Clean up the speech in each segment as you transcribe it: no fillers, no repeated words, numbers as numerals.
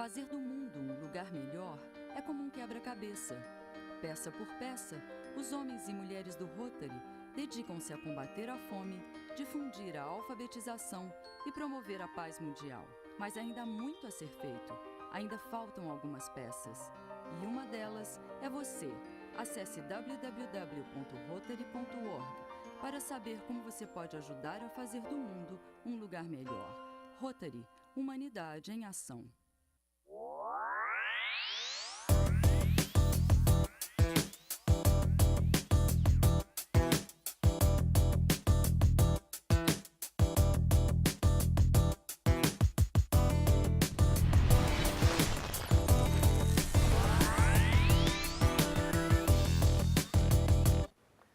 Fazer do mundo um lugar melhor é como um quebra-cabeça. Peça por peça, os homens e mulheres do Rotary dedicam-se a combater a fome, difundir a alfabetização e promover a paz mundial. Mas ainda há muito a ser feito. Ainda faltam algumas peças. E uma delas é você. Acesse www.rotary.org para saber como você pode ajudar a fazer do mundo um lugar melhor. Rotary, Humanidade em Ação.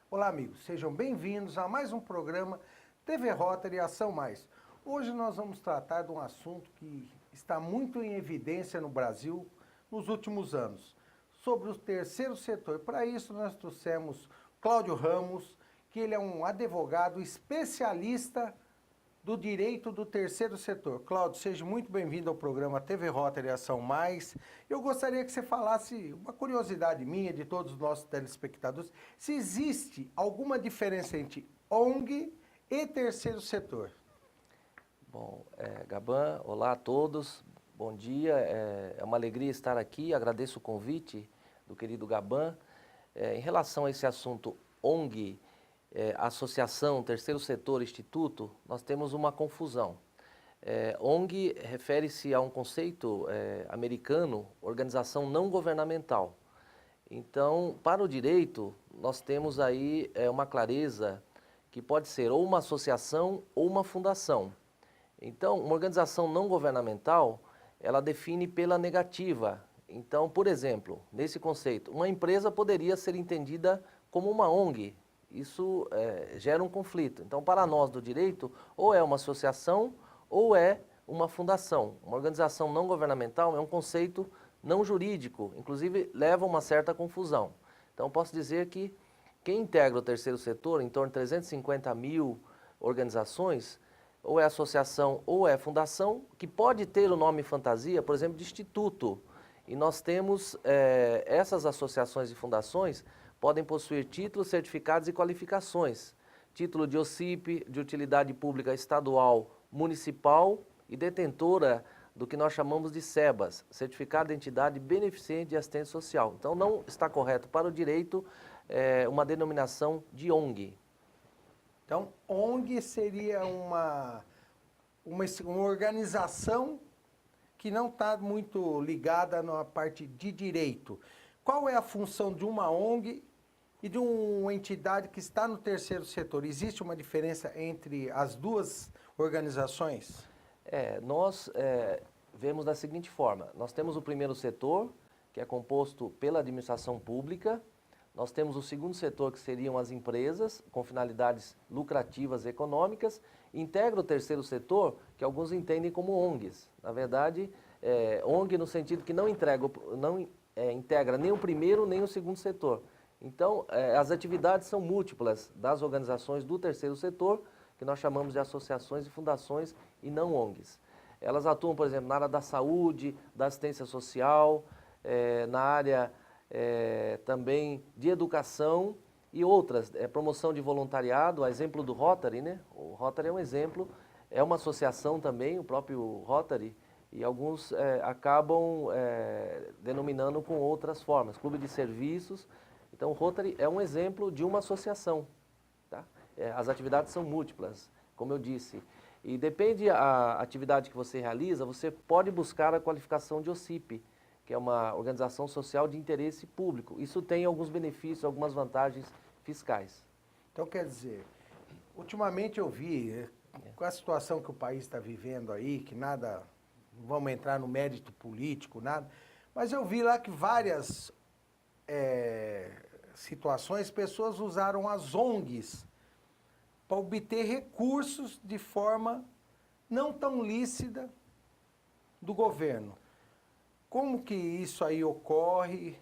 Olá, amigos, sejam bem-vindos a mais um programa TV Rotary Ação Mais. Hoje nós vamos tratar de um assunto que está muito em evidência no Brasil nos últimos anos, sobre o terceiro setor. Para isso nós trouxemos Cláudio Ramos, que ele é um advogado especialista do direito do terceiro setor. Cláudio, seja muito bem-vindo ao programa TV Rotary Ação Mais. Eu gostaria que você falasse uma curiosidade minha, de todos os nossos telespectadores, se existe alguma diferença entre ONG e terceiro setor. Bom, Gaban, olá a todos, bom dia, é uma alegria estar aqui, agradeço o convite do querido Gaban. Em relação a esse assunto ONG, associação, terceiro setor, instituto, nós temos uma confusão. ONG refere-se a um conceito americano, organização não governamental. Então, para o direito, nós temos aí uma clareza que pode ser ou uma associação ou uma fundação. Então, uma organização não governamental, ela define pela negativa. Então, por exemplo, nesse conceito, uma empresa poderia ser entendida como uma ONG. Isso gera um conflito. Então, para nós do direito, ou é uma associação ou é uma fundação. Uma organização não governamental é um conceito não jurídico, inclusive leva a uma certa confusão. Então, posso dizer que quem integra o terceiro setor, em torno de 350 mil organizações, ou é associação ou é fundação, que pode ter o nome fantasia, por exemplo, de instituto. E nós temos essas associações e fundações podem possuir títulos, certificados e qualificações. Título de OCIP, de utilidade pública estadual, municipal e detentora do que nós chamamos de SEBAS, Certificado de Entidade Beneficente de Assistência Social. Então, não está correto para o direito uma denominação de ONG. Então, ONG seria uma organização que não está muito ligada na parte de direito. Qual é a função de uma ONG e de uma entidade que está no terceiro setor? Existe uma diferença entre as duas organizações? Nós vemos da seguinte forma, nós temos o primeiro setor, que é composto pela administração pública, nós temos o segundo setor, que seriam as empresas, com finalidades lucrativas e econômicas, integra o terceiro setor, que alguns entendem como ONGs. Na verdade, ONG no sentido que não integra nem o primeiro nem o segundo setor. Então, as atividades são múltiplas das organizações do terceiro setor, que nós chamamos de associações e fundações e não ONGs. Elas atuam, por exemplo, na área da saúde, da assistência social, na área também de educação e outras, promoção de voluntariado, a exemplo do Rotary, né? O Rotary é um exemplo, é uma associação também, o próprio Rotary, e alguns acabam denominando com outras formas, clube de serviços. Então, o Rotary é um exemplo de uma associação, tá? As atividades são múltiplas, como eu disse, e depende da atividade que você realiza, você pode buscar a qualificação de OCIP, que é uma organização social de interesse público. Isso tem alguns benefícios, algumas vantagens fiscais. Então, quer dizer, ultimamente eu vi, com a situação que o país está vivendo aí, que nada, não vamos entrar no mérito político, nada, mas eu vi lá que várias situações, pessoas usaram as ONGs para obter recursos de forma não tão lícita do governo. Como que isso aí ocorre?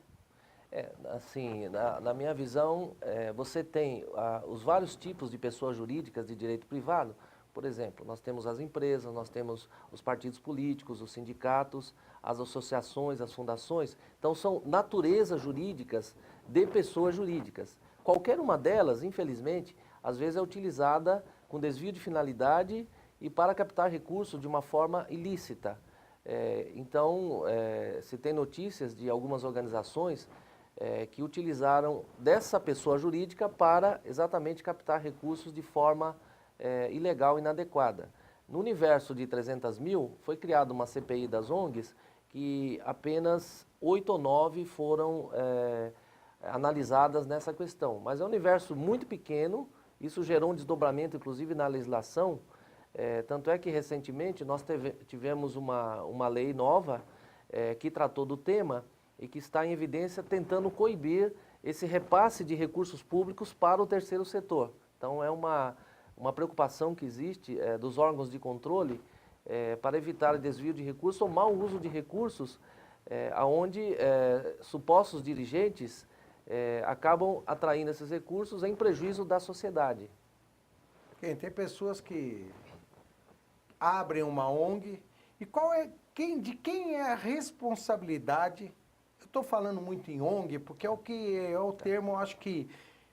Assim, na minha visão, você tem os vários tipos de pessoas jurídicas de direito privado. Por exemplo, nós temos as empresas, nós temos os partidos políticos, os sindicatos, as associações, as fundações. Então, são naturezas jurídicas de pessoas jurídicas. Qualquer uma delas, infelizmente, às vezes é utilizada com desvio de finalidade e para captar recursos de uma forma ilícita. Então, se tem notícias de algumas organizações que utilizaram dessa pessoa jurídica para exatamente captar recursos de forma ilegal e inadequada. No universo de 300 mil, foi criada uma CPI das ONGs que apenas 8 ou 9 foram analisadas nessa questão. Mas é um universo muito pequeno, isso gerou um desdobramento, inclusive, na legislação. Tanto é que, recentemente, nós tivemos uma lei nova que tratou do tema e que está em evidência tentando coibir esse repasse de recursos públicos para o terceiro setor. Então, é uma preocupação que existe dos órgãos de controle para evitar desvio de recursos ou mau uso de recursos, onde supostos dirigentes acabam atraindo esses recursos em prejuízo da sociedade. Tem pessoas que abrem uma ONG e de quem é a responsabilidade? Eu estou falando muito em ONG porque é o termo, eu acho que,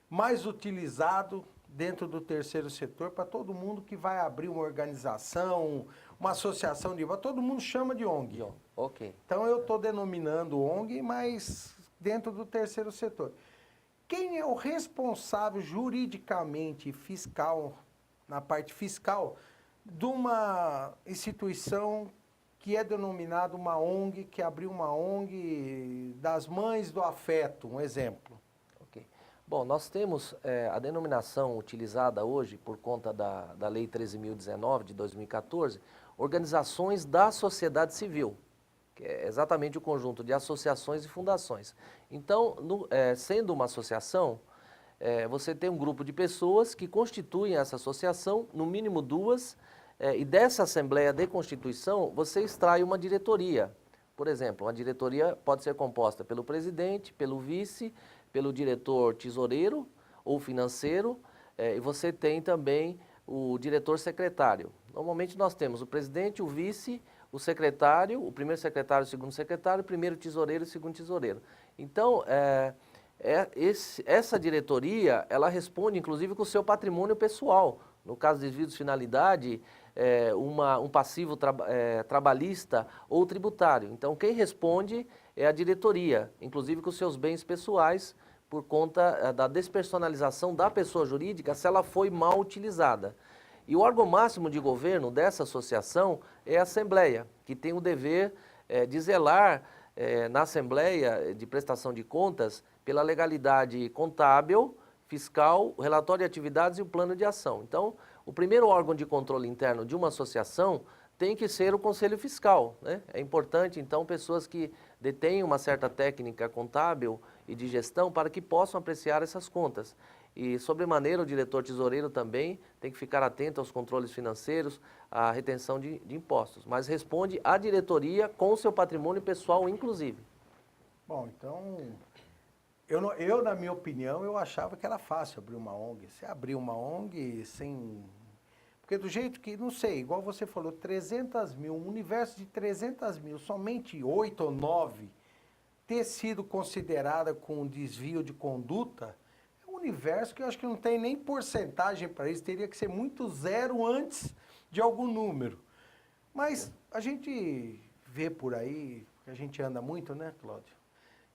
mais utilizado dentro do terceiro setor para todo mundo que vai abrir uma organização, uma associação todo mundo chama de ONG. Ok. Então eu estou denominando ONG, mas dentro do terceiro setor. Quem é o responsável juridicamente fiscal, na parte fiscal, de uma instituição que é denominada uma ONG, que abriu uma ONG das Mães do Afeto, um exemplo? Ok. Bom, nós temos a denominação utilizada hoje, por conta da Lei 13.019 de 2014, organizações da sociedade civil, que é exatamente o conjunto de associações e fundações. Então, sendo uma associação, você tem um grupo de pessoas que constituem essa associação, no mínimo 2, e dessa Assembleia de Constituição, você extrai uma diretoria. Por exemplo, uma diretoria pode ser composta pelo presidente, pelo vice, pelo diretor tesoureiro ou financeiro, e você tem também o diretor secretário. Normalmente nós temos o presidente, o vice, o secretário, o primeiro secretário, o segundo secretário, o primeiro tesoureiro e o segundo tesoureiro. Então, essa diretoria, ela responde inclusive com o seu patrimônio pessoal. No caso de desvio de finalidade, um passivo trabalhista ou tributário. Então, quem responde é a diretoria, inclusive com os seus bens pessoais, por conta da despersonalização da pessoa jurídica, se ela foi mal utilizada. E o órgão máximo de governo dessa associação é a Assembleia, que tem o dever de zelar na Assembleia de Prestação de Contas pela legalidade contábil, fiscal, o relatório de atividades e o plano de ação. Então, o primeiro órgão de controle interno de uma associação tem que ser o Conselho Fiscal, né? É importante, então, pessoas que detêm uma certa técnica contábil e de gestão para que possam apreciar essas contas. E, sobremaneira, o diretor tesoureiro também tem que ficar atento aos controles financeiros, à retenção de impostos. Mas responde à diretoria com o seu patrimônio pessoal, inclusive. Bom, então, na minha opinião, eu achava que era fácil abrir uma ONG. Você abrir uma ONG sem... Porque do jeito que, não sei, igual você falou, 300 mil, um universo de 300 mil, somente 8 ou 9 ter sido considerada com desvio de conduta, é um universo que eu acho que não tem nem porcentagem para isso, teria que ser muito zero antes de algum número. Mas a gente vê por aí, que a gente anda muito, né, Cláudio?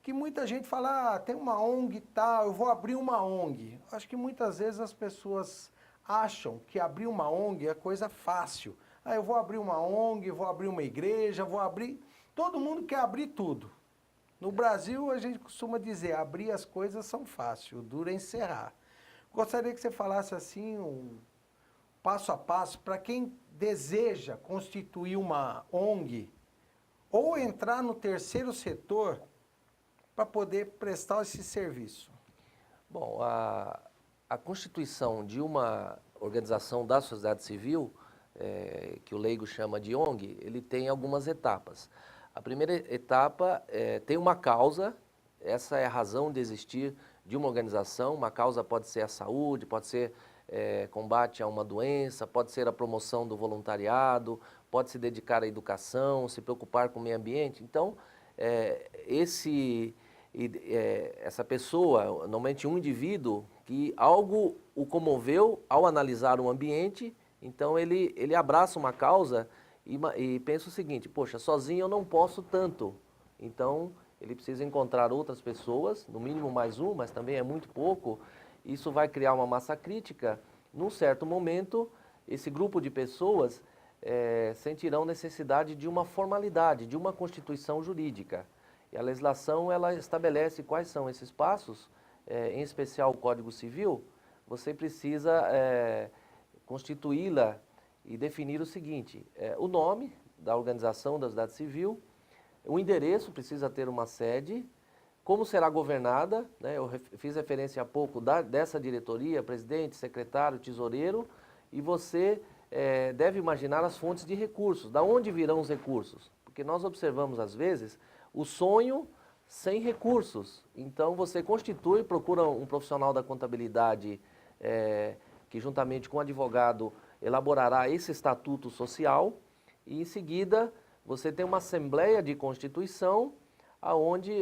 Que muita gente fala, tem uma ONG e tal, eu vou abrir uma ONG. Acho que muitas vezes as pessoas acham que abrir uma ONG é coisa fácil. Eu vou abrir uma ONG, vou abrir uma igreja, vou abrir... Todo mundo quer abrir tudo. No Brasil, a gente costuma dizer, abrir as coisas são fácil, o duro é encerrar. Gostaria que você falasse assim, um passo a passo, para quem deseja constituir uma ONG ou entrar no terceiro setor para poder prestar esse serviço. Bom, a constituição de uma organização da sociedade civil, que o leigo chama de ONG, ele tem algumas etapas. A primeira etapa tem uma causa, essa é a razão de existir de uma organização. Uma causa pode ser a saúde, pode ser combate a uma doença, pode ser a promoção do voluntariado, pode se dedicar à educação, se preocupar com o meio ambiente. Então, essa pessoa, normalmente um indivíduo, que algo o comoveu ao analisar o ambiente, então ele abraça uma causa e pensa o seguinte: poxa, sozinho eu não posso tanto. Então, ele precisa encontrar outras pessoas, no mínimo mais um, mas também é muito pouco. Isso vai criar uma massa crítica. Num certo momento, esse grupo de pessoas sentirão necessidade de uma formalidade, de uma constituição jurídica. E a legislação, ela estabelece quais são esses passos, em especial o Código Civil. Você precisa constituí-la e definir o seguinte: o nome da organização da sociedade civil, o endereço, precisa ter uma sede, como será governada, né? Eu fiz referência há pouco dessa diretoria, presidente, secretário, tesoureiro, e você deve imaginar as fontes de recursos, da onde virão os recursos, porque nós observamos às vezes o sonho sem recursos. Então você constitui, procura um profissional da contabilidade que juntamente com o advogado elaborará esse estatuto social, e em seguida você tem uma assembleia de constituição aonde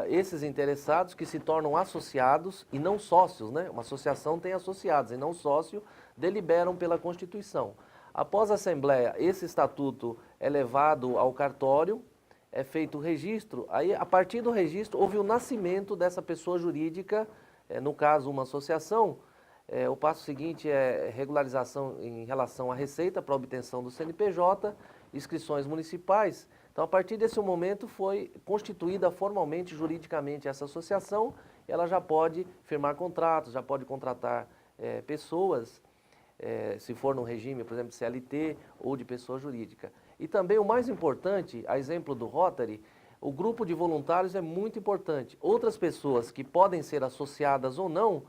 esses interessados que se tornam associados e não sócios, né? Uma associação tem associados e não sócio, deliberam pela Constituição. Após a Assembleia, esse estatuto é levado ao cartório, é feito o registro, aí a partir do registro houve o nascimento dessa pessoa jurídica, no caso uma associação. O passo seguinte é regularização em relação à receita para obtenção do CNPJ, inscrições municipais. Então, a partir desse momento, foi constituída formalmente, juridicamente, essa associação, e ela já pode firmar contratos, já pode contratar pessoas, se for no regime, por exemplo, de CLT ou de pessoa jurídica. E também o mais importante, a exemplo do Rotary, o grupo de voluntários é muito importante. Outras pessoas que podem ser associadas ou não,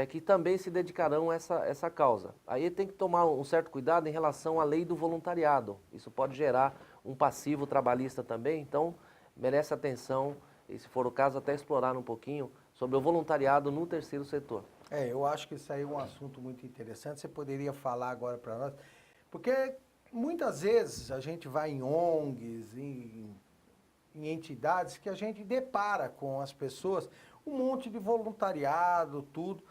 que também se dedicarão a essa causa. Aí tem que tomar um certo cuidado em relação à lei do voluntariado. Isso pode gerar um passivo trabalhista também, então merece atenção, e se for o caso, até explorar um pouquinho sobre o voluntariado no terceiro setor. Eu acho que isso aí é um assunto muito interessante. Você poderia falar agora para nós, porque muitas vezes a gente vai em ONGs, em entidades que a gente depara com as pessoas, um monte de voluntariado, tudo,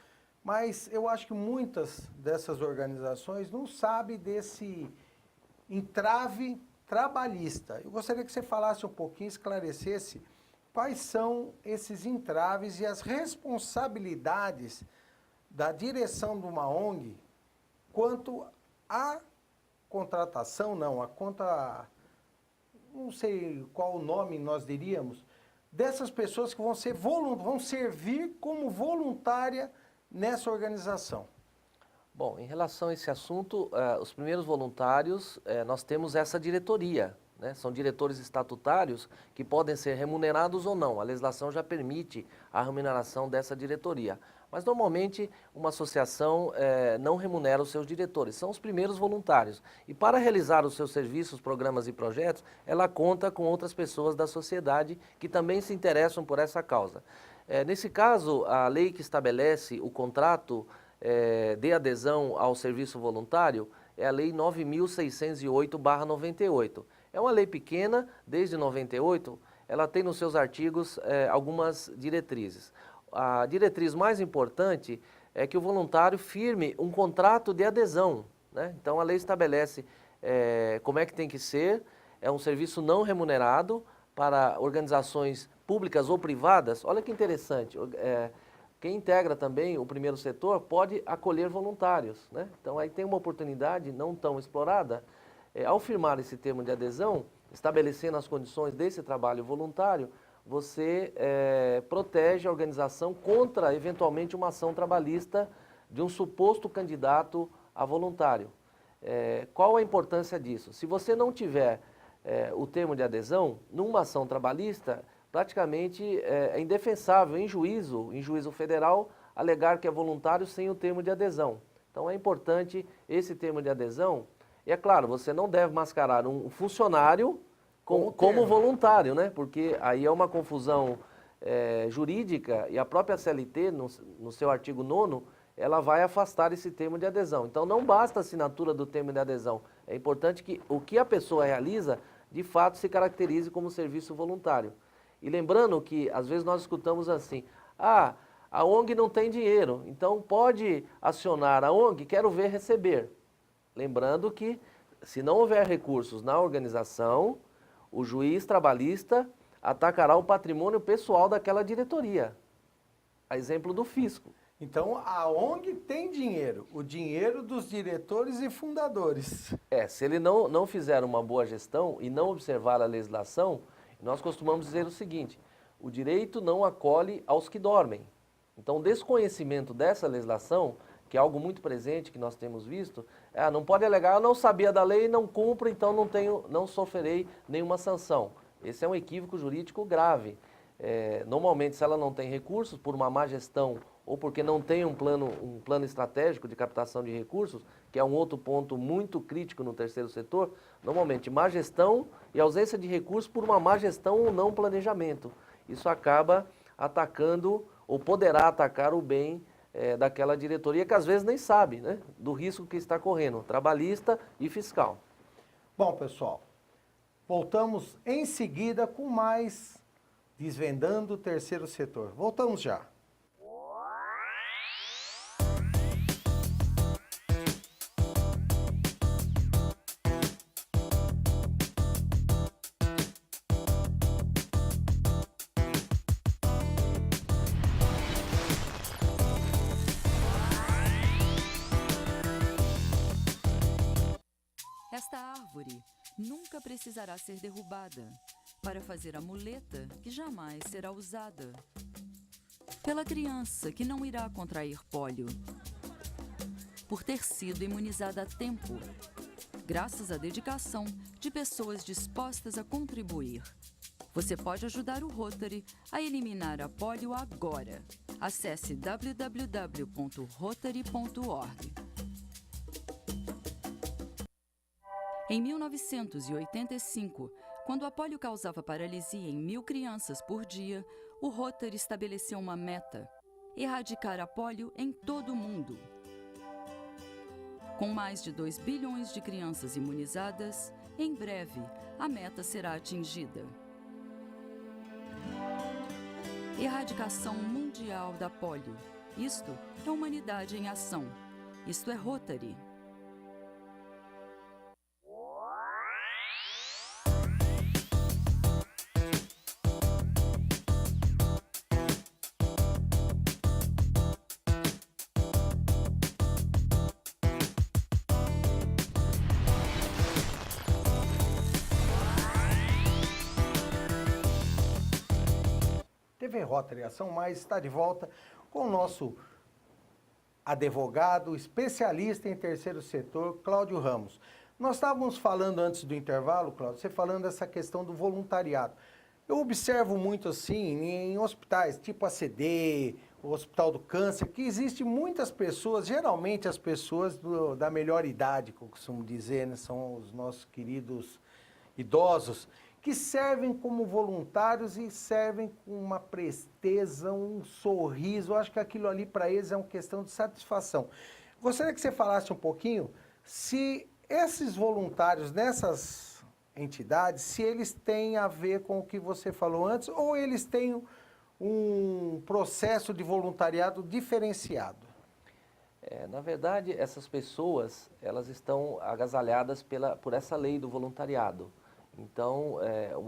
mas eu acho que muitas dessas organizações não sabem desse entrave trabalhista. Eu gostaria que você falasse um pouquinho, esclarecesse quais são esses entraves e as responsabilidades da direção de uma ONG quanto à contratação, não sei qual o nome nós diríamos, dessas pessoas que vão servir como voluntária nessa organização. Bom, em relação a esse assunto, os primeiros voluntários, nós temos essa diretoria, né? São diretores estatutários que podem ser remunerados ou não. A legislação já permite a remuneração dessa diretoria. Mas, normalmente, uma associação não remunera os seus diretores, são os primeiros voluntários. E para realizar os seus serviços, programas e projetos, ela conta com outras pessoas da sociedade que também se interessam por essa causa. Nesse caso, a lei que estabelece o contrato de adesão ao serviço voluntário é a Lei 9.608/98. É uma lei pequena, desde 98, ela tem nos seus artigos algumas diretrizes. A diretriz mais importante é que o voluntário firme um contrato de adesão, né? Então, a lei estabelece como é que tem que ser, é um serviço não remunerado para organizações públicas ou privadas. Olha que interessante, quem integra também o primeiro setor pode acolher voluntários, né? Então, aí tem uma oportunidade não tão explorada. Ao firmar esse termo de adesão, estabelecendo as condições desse trabalho voluntário, você protege a organização contra, eventualmente, uma ação trabalhista de um suposto candidato a voluntário. Qual a importância disso? Se você não tiver o termo de adesão, numa ação trabalhista, praticamente é indefensável em juízo federal, alegar que é voluntário sem o termo de adesão. Então, é importante esse termo de adesão. E, é claro, você não deve mascarar um funcionário como voluntário, né? Porque aí é uma confusão jurídica, e a própria CLT, no seu artigo 9º, ela vai afastar esse termo de adesão. Então não basta a assinatura do termo de adesão, é importante que o que a pessoa realiza, de fato, se caracterize como serviço voluntário. E lembrando que às vezes nós escutamos assim, a ONG não tem dinheiro, então pode acionar a ONG, quero ver receber. Lembrando que se não houver recursos na organização, o juiz trabalhista atacará o patrimônio pessoal daquela diretoria. A exemplo do fisco. Então, a ONG tem dinheiro, o dinheiro dos diretores e fundadores. Se ele não fizer uma boa gestão e não observar a legislação, nós costumamos dizer o seguinte, o direito não acolhe aos que dormem. Então, o desconhecimento dessa legislação, que é algo muito presente que nós temos visto, não pode alegar, eu não sabia da lei, não cumpro, então não sofrerei nenhuma sanção. Esse é um equívoco jurídico grave. Normalmente, se ela não tem recursos, por uma má gestão ou porque não tem um plano estratégico de captação de recursos, que é um outro ponto muito crítico no terceiro setor, normalmente má gestão e ausência de recursos por uma má gestão ou não planejamento. Isso acaba atacando ou poderá atacar o bem daquela diretoria que às vezes nem sabe, né, do risco que está correndo, trabalhista e fiscal. Bom, pessoal, voltamos em seguida com mais Desvendando o Terceiro Setor. Voltamos já. Esta árvore nunca precisará ser derrubada para fazer a muleta que jamais será usada. Pela criança que não irá contrair pólio. Por ter sido imunizada a tempo. Graças à dedicação de pessoas dispostas a contribuir. Você pode ajudar o Rotary a eliminar a pólio agora. Acesse www.rotary.org. Em 1985, quando a pólio causava paralisia em 1.000 crianças por dia, o Rotary estabeleceu uma meta: erradicar a pólio em todo o mundo. Com mais de 2 bilhões de crianças imunizadas, em breve a meta será atingida. Erradicação mundial da pólio. Isto é humanidade em ação. Isto é Rotary. TV Rotary Ação Mais está de volta com o nosso advogado, especialista em terceiro setor, Cláudio Ramos. Nós estávamos falando antes do intervalo, Cláudio, você falando dessa questão do voluntariado. Eu observo muito assim em hospitais, tipo a CD, o Hospital do Câncer, que existem muitas pessoas, geralmente as pessoas da melhor idade, que eu costumo dizer, né, são os nossos queridos idosos, que servem como voluntários e servem com uma presteza, um sorriso. Eu acho que aquilo ali para eles é uma questão de satisfação. Gostaria que você falasse um pouquinho se esses voluntários nessas entidades, se eles têm a ver com o que você falou antes ou eles têm um processo de voluntariado diferenciado. Na verdade, essas pessoas, elas estão agasalhadas por essa lei do voluntariado. Então,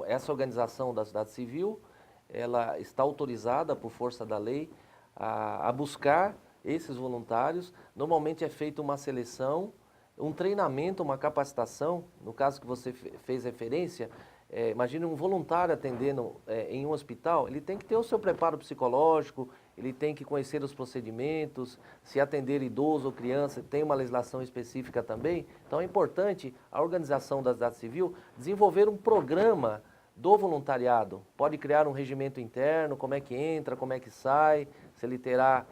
essa organização da sociedade civil, ela está autorizada por força da lei a buscar esses voluntários. Normalmente é feita uma seleção, um treinamento, uma capacitação. No caso que você fez referência, imagine um voluntário atendendo em um hospital, ele tem que ter o seu preparo psicológico, ele tem que conhecer os procedimentos, se atender idoso ou criança, tem uma legislação específica também. Então é importante a organização da sociedade civil desenvolver um programa do voluntariado. Pode criar um regimento interno, como é que entra, como é que sai, se ele terá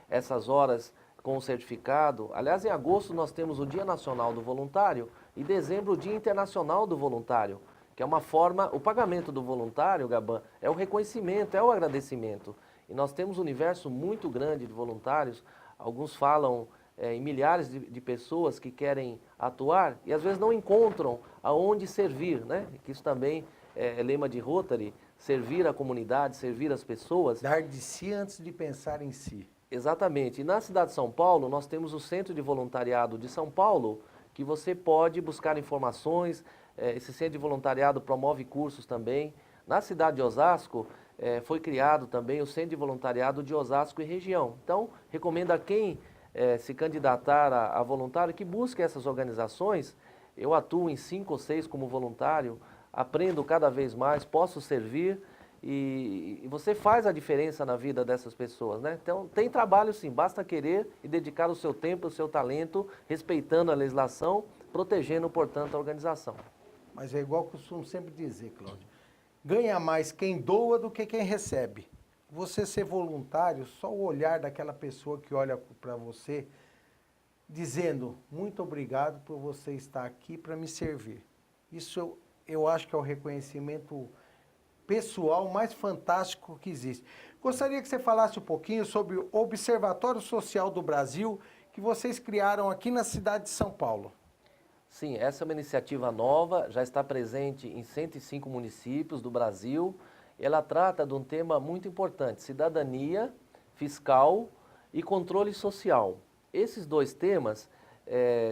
essas horas com o certificado. Aliás, em agosto nós temos o Dia Nacional do Voluntário e em dezembro o Dia Internacional do Voluntário, que é uma forma, o pagamento do voluntário, Gaban, é o reconhecimento, é o agradecimento. E nós temos um universo muito grande de voluntários, alguns falam em milhares de pessoas que querem atuar e às vezes não encontram aonde servir, né? Que isso também é lema de Rotary, servir a comunidade, servir as pessoas. Dar de si antes de pensar em si. Exatamente. E na cidade de São Paulo, nós temos o Centro de Voluntariado de São Paulo, que você pode buscar informações. Esse Centro de Voluntariado promove cursos também. Na cidade de Osasco, foi criado também o Centro de Voluntariado de Osasco e região. Então, recomendo a quem se candidatar a voluntário que busque essas organizações. Eu atuo em 5 ou 6 como voluntário, aprendo cada vez mais, posso servir e você faz a diferença na vida dessas pessoas, né? Então, tem trabalho sim, basta querer e dedicar o seu tempo, o seu talento, respeitando a legislação, protegendo, portanto, a organização. Mas é igual eu costumo sempre dizer, Cláudio, ganha mais quem doa do que quem recebe. Você ser voluntário, só o olhar daquela pessoa que olha para você, dizendo muito obrigado por você estar aqui para me servir. Isso eu acho que é o reconhecimento pessoal mais fantástico que existe. Gostaria que você falasse um pouquinho sobre o Observatório Social do Brasil que vocês criaram aqui na cidade de São Paulo. Sim, essa é uma iniciativa nova, já está presente em 105 municípios do Brasil. Ela trata de um tema muito importante, cidadania fiscal e controle social. Esses 2 temas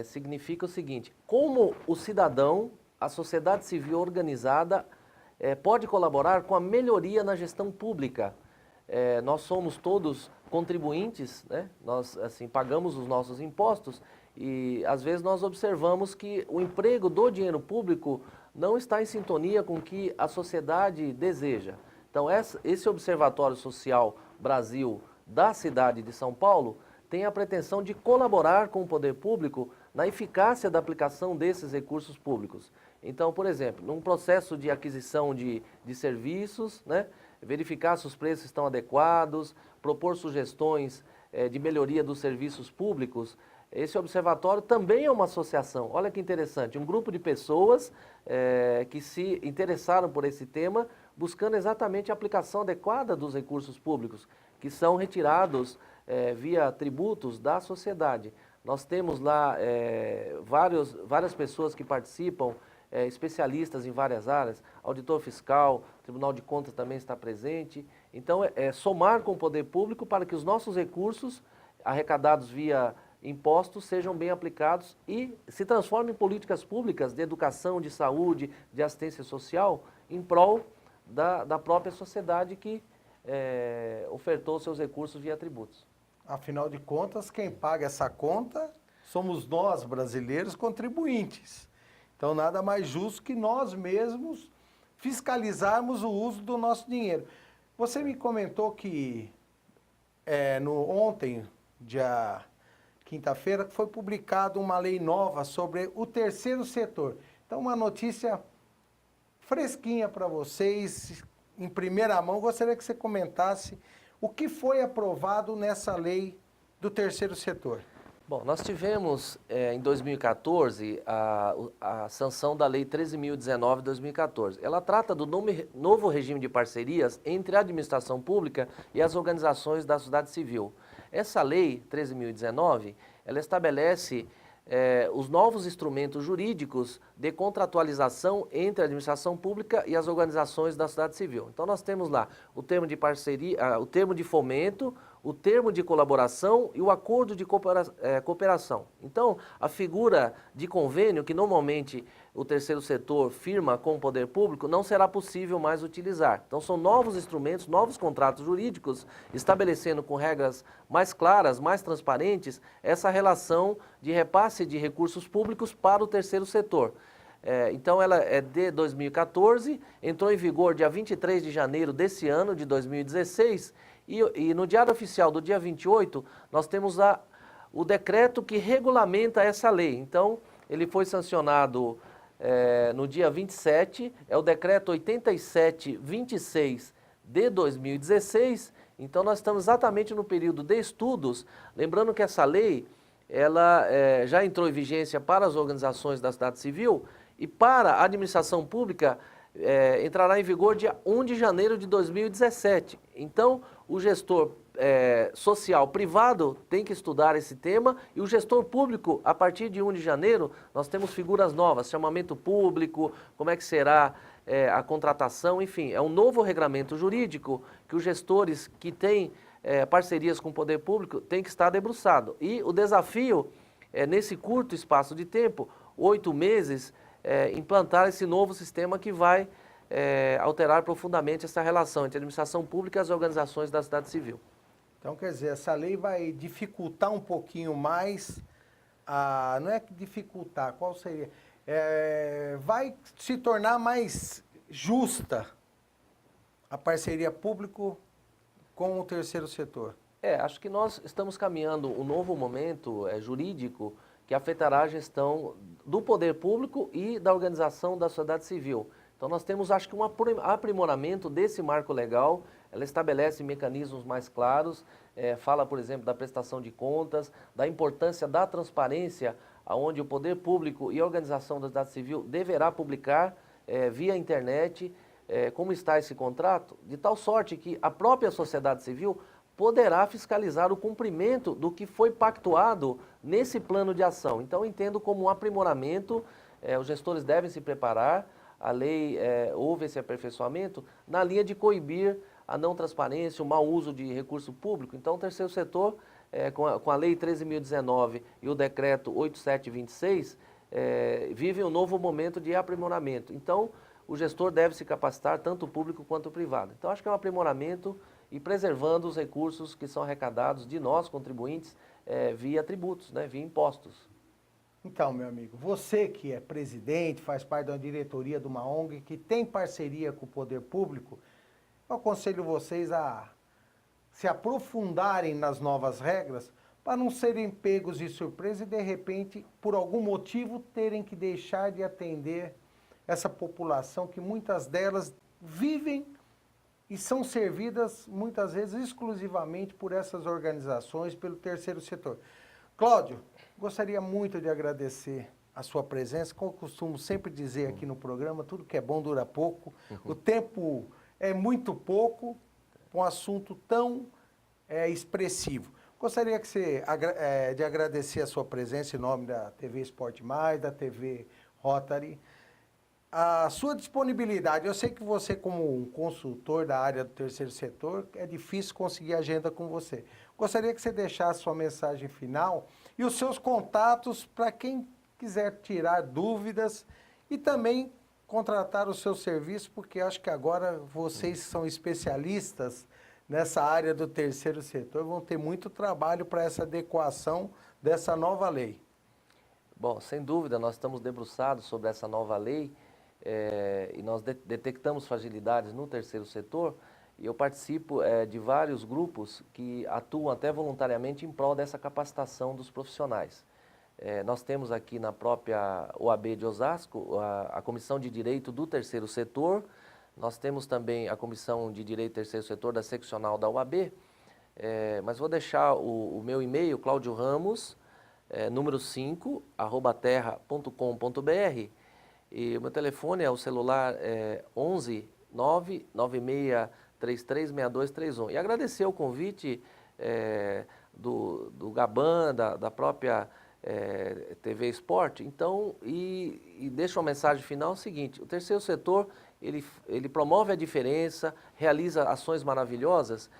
significam o seguinte: como o cidadão, a sociedade civil organizada, pode colaborar com a melhoria na gestão pública. Nós somos todos contribuintes, né? Nós assim, pagamos os nossos impostos e às vezes nós observamos que o emprego do dinheiro público não está em sintonia com o que a sociedade deseja. Então, esse Observatório Social Brasil da cidade de São Paulo tem a pretensão de colaborar com o poder público na eficácia da aplicação desses recursos públicos. Então, por exemplo, num processo de aquisição de serviços, né, verificar se os preços estão adequados, propor sugestões de melhoria dos serviços públicos. Esse observatório também é uma associação. Olha que interessante, um grupo de pessoas que se interessaram por esse tema, buscando exatamente a aplicação adequada dos recursos públicos, que são retirados via tributos da sociedade. Nós temos lá várias pessoas que participam, especialistas em várias áreas, auditor fiscal, Tribunal de Contas também está presente. Então, somar com o poder público para que os nossos recursos arrecadados via impostos sejam bem aplicados e se transformem em políticas públicas de educação, de saúde, de assistência social, em prol da própria sociedade que ofertou seus recursos via tributos. Afinal de contas, quem paga essa conta somos nós, brasileiros, contribuintes. Então, nada mais justo que nós mesmos fiscalizarmos o uso do nosso dinheiro. Você me comentou que ontem, dia quinta-feira, foi publicada uma lei nova sobre o terceiro setor. Então, uma notícia fresquinha para vocês, em primeira mão. Gostaria que você comentasse o que foi aprovado nessa lei do terceiro setor. Bom, nós tivemos em 2014 a sanção da Lei 13.019 de 2014. Ela trata do novo regime de parcerias entre a administração pública e as organizações da sociedade civil. Essa Lei 13.019, ela estabelece os novos instrumentos jurídicos de contratualização entre a administração pública e as organizações da sociedade civil. Então, nós temos lá o termo de parceria, o termo de fomento, o termo de colaboração e o acordo de cooperação. Então, a figura de convênio, que normalmente o terceiro setor firma com o poder público, não será possível mais utilizar. Então, são novos instrumentos, novos contratos jurídicos, estabelecendo com regras mais claras, mais transparentes, essa relação de repasse de recursos públicos para o terceiro setor. Então, ela é de 2014, entrou em vigor dia 23 de janeiro desse ano, de 2016, e no Diário Oficial do dia 28, nós temos o decreto que regulamenta essa lei. Então, ele foi sancionado no dia 27, é o decreto 8726 de 2016. Então, nós estamos exatamente no período de estudos, lembrando que essa lei, ela já entrou em vigência para as organizações da sociedade civil e para a administração pública entrará em vigor dia 1 de janeiro de 2017. Então, o gestor social privado tem que estudar esse tema e o gestor público, a partir de 1 de janeiro, nós temos figuras novas, chamamento público, como é que será a contratação, enfim, é um novo regramento jurídico que os gestores que têm parcerias com o poder público têm que estar debruçado. E o desafio é, nesse curto espaço de tempo, 8 meses, implantar esse novo sistema que vai alterar profundamente essa relação entre a administração pública e as organizações da sociedade civil. Então, quer dizer, essa lei vai dificultar um pouquinho mais, não é que dificultar, qual seria? Vai se tornar mais justa a parceria público com o terceiro setor. Acho que nós estamos caminhando um novo momento jurídico que afetará a gestão do poder público e da organização da sociedade civil. Então nós temos, acho que, um aprimoramento desse marco legal. Ela estabelece mecanismos mais claros, fala, por exemplo, da prestação de contas, da importância da transparência, onde o poder público e a organização da sociedade civil deverá publicar via internet como está esse contrato, de tal sorte que a própria sociedade civil poderá fiscalizar o cumprimento do que foi pactuado nesse plano de ação. Então, entendo como um aprimoramento, os gestores devem se preparar, a lei houve esse aperfeiçoamento na linha de coibir a não transparência, o mau uso de recurso público. Então, o terceiro setor, com a Lei 13.019 e o Decreto 8726, vive um novo momento de aprimoramento. Então, o gestor deve se capacitar, tanto o público quanto o privado. Então, acho que é um aprimoramento e preservando os recursos que são arrecadados de nós, contribuintes, via tributos, né, via impostos. Então, meu amigo, você que é presidente, faz parte da diretoria de uma ONG, que tem parceria com o poder público, eu aconselho vocês a se aprofundarem nas novas regras para não serem pegos de surpresa e, de repente, por algum motivo, terem que deixar de atender essa população que muitas delas vivem e são servidas, muitas vezes, exclusivamente por essas organizações, pelo terceiro setor. Cláudio, gostaria muito de agradecer a sua presença. Como eu costumo sempre dizer aqui no programa, tudo que é bom dura pouco. O tempo é muito pouco para um assunto tão expressivo. Gostaria de agradecer a sua presença em nome da TV Esporte Mais, da TV Rotary. A sua disponibilidade, eu sei que você, como um consultor da área do terceiro setor, é difícil conseguir agenda com você. Gostaria que você deixasse sua mensagem final e os seus contatos para quem quiser tirar dúvidas e também contratar o seu serviço, porque acho que agora vocês são especialistas nessa área do terceiro setor, vão ter muito trabalho para essa adequação dessa nova lei. Bom, sem dúvida, nós estamos debruçados sobre essa nova lei e nós detectamos fragilidades no terceiro setor e eu participo de vários grupos que atuam até voluntariamente em prol dessa capacitação dos profissionais. Nós temos aqui na própria OAB de Osasco a Comissão de Direito do Terceiro Setor, nós temos também a Comissão de Direito do Terceiro Setor da seccional da OAB, mas vou deixar o meu e-mail, Cláudio Ramos, número 5, @terra.com.br, e o meu telefone é o celular 11 996336231. E agradecer o convite do Gaban, da própria TV Esporte. Então, e deixo uma mensagem final o seguinte: o terceiro setor ele promove a diferença, realiza ações maravilhosas.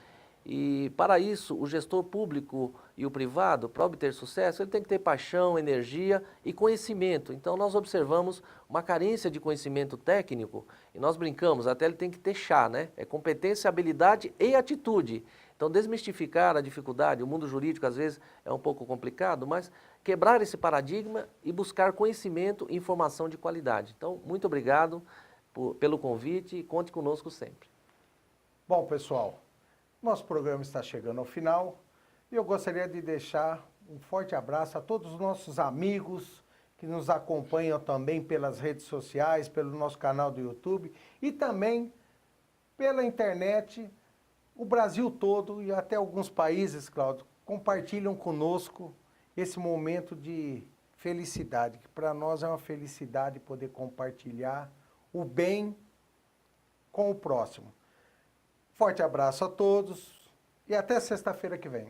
E, para isso, o gestor público e o privado, para obter sucesso, ele tem que ter paixão, energia e conhecimento. Então, nós observamos uma carência de conhecimento técnico e nós brincamos, até ele tem que ter chá, né? É competência, habilidade e atitude. Então, desmistificar a dificuldade, o mundo jurídico, às vezes, é um pouco complicado, mas quebrar esse paradigma e buscar conhecimento e informação de qualidade. Então, muito obrigado pelo convite e conte conosco sempre. Bom, pessoal, nosso programa está chegando ao final e eu gostaria de deixar um forte abraço a todos os nossos amigos que nos acompanham também pelas redes sociais, pelo nosso canal do YouTube e também pela internet, o Brasil todo e até alguns países, Cláudio, compartilham conosco esse momento de felicidade, que para nós é uma felicidade poder compartilhar o bem com o próximo. Forte abraço a todos, e até sexta-feira que vem.